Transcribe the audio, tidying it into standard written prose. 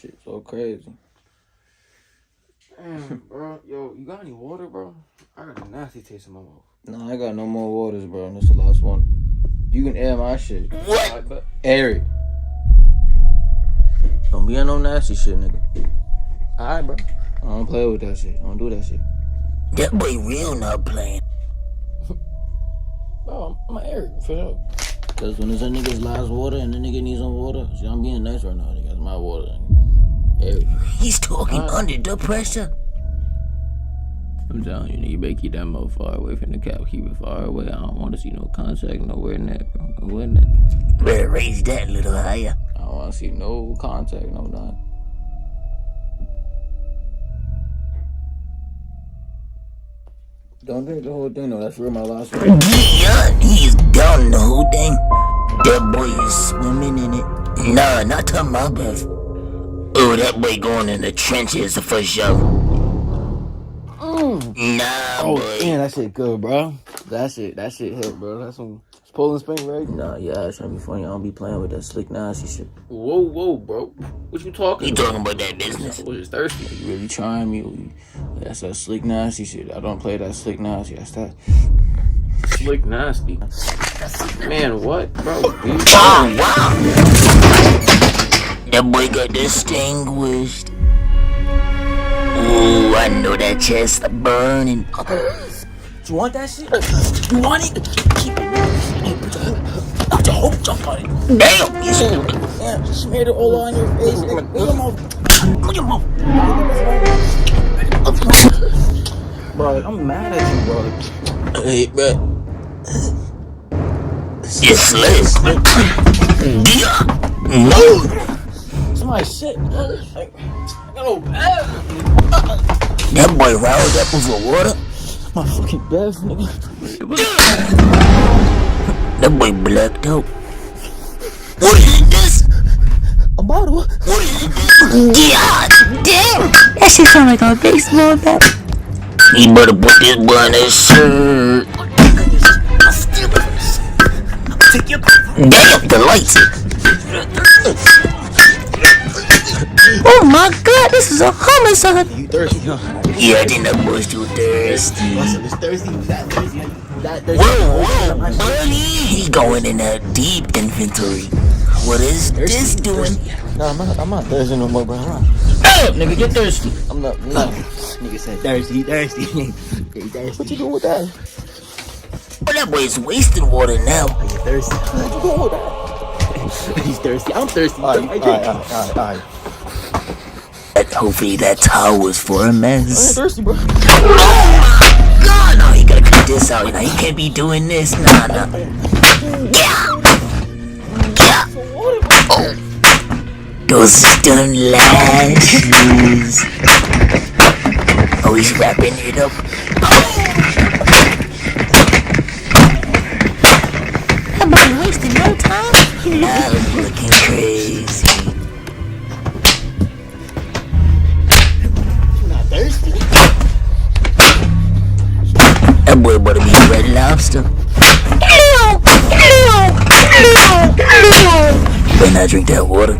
Shit so crazy. Damn, bro. Yo, you got any water, bro? I got a nasty taste in my mouth. No, I got no more waters, bro. And this is the last one. You can air my shit. What? Right, air it. Don't be on no nasty shit, nigga. Alright, bro. I don't play with that shit. I don't do that shit. That boy real not playing. Bro, I'm gonna air it for sure. Cause when it's a nigga's last water and the nigga needs some water, see, I'm being nice right now, nigga. That's my water. Air it. He's talking under the pressure. I'm telling you, nigga, you better keep that mother far away from the cap. Keep it far away. I don't want to see no contact nowhere in that, bro. Nowhere in that. Better raise that a little higher. I don't want to see no contact, no nothing. Don't drink the whole thing, though. That's real my last one. Yeah, he's down the whole thing. That boy is swimming in it. Nah, not talking about Beth. Oh, that boy going in the trenches for sure. Nah, Oh, boy. man, that shit good, bro. That shit hit, bro. That's some Poland Spring, right? Nah, yeah, it's gonna be funny. I don't be playing with that slick, nasty shit. Whoa, bro. What you talking You about? talking about that business? I was just thirsty. You really trying me? That's that slick, nasty shit. I don't play that slick, nasty. That's that. Slick, nasty. Man, what, bro? Oh, wow. That boy got distinguished. Ooh, I know that chest burning. You want that shit? You want it? Keep it. Hey, put your whole jump on it. Damn, you should. Damn, just smeared it all on your face. Look your mouth. Look your mouth. Bro, I'm mad at you, bro. Hey, bro. You slick. Yeah. No. Somebody shit, bro. Like, I got no bad. That boy riled up over water. My fucking best, nigga. That boy blacked out. What is this? A bottle. What is this? God damn! That shit sound like a baseball bat. He better put this boy in his shirt. Damn, the lights. Oh my god, this is a homicide. You thirsty, huh? Yeah, I think that boy's too thirsty. It's thirsty. That thirsty. Whoa, buddy! He going in a deep inventory. What is this doing? No, I'm not thirsty no more, bro. Nigga, get thirsty. I'm not. Nigga said thirsty. Thirsty. What you doing with that? Oh, that boy's wasting water now. You thirsty? What you doing with that? He's thirsty. I'm thirsty. All right. Hopefully that towel was for a mess. I ain't thirsty, bro. Oh my god! No, you gotta cut this out. Now, you can't be doing this. Nah. Yeah. Oh. Those stun lashes. Oh, he's wrapping it up. That boy wasted no time. I'm looking crazy. Thirsty? That boy better be Red Lobster. Better not drink that water.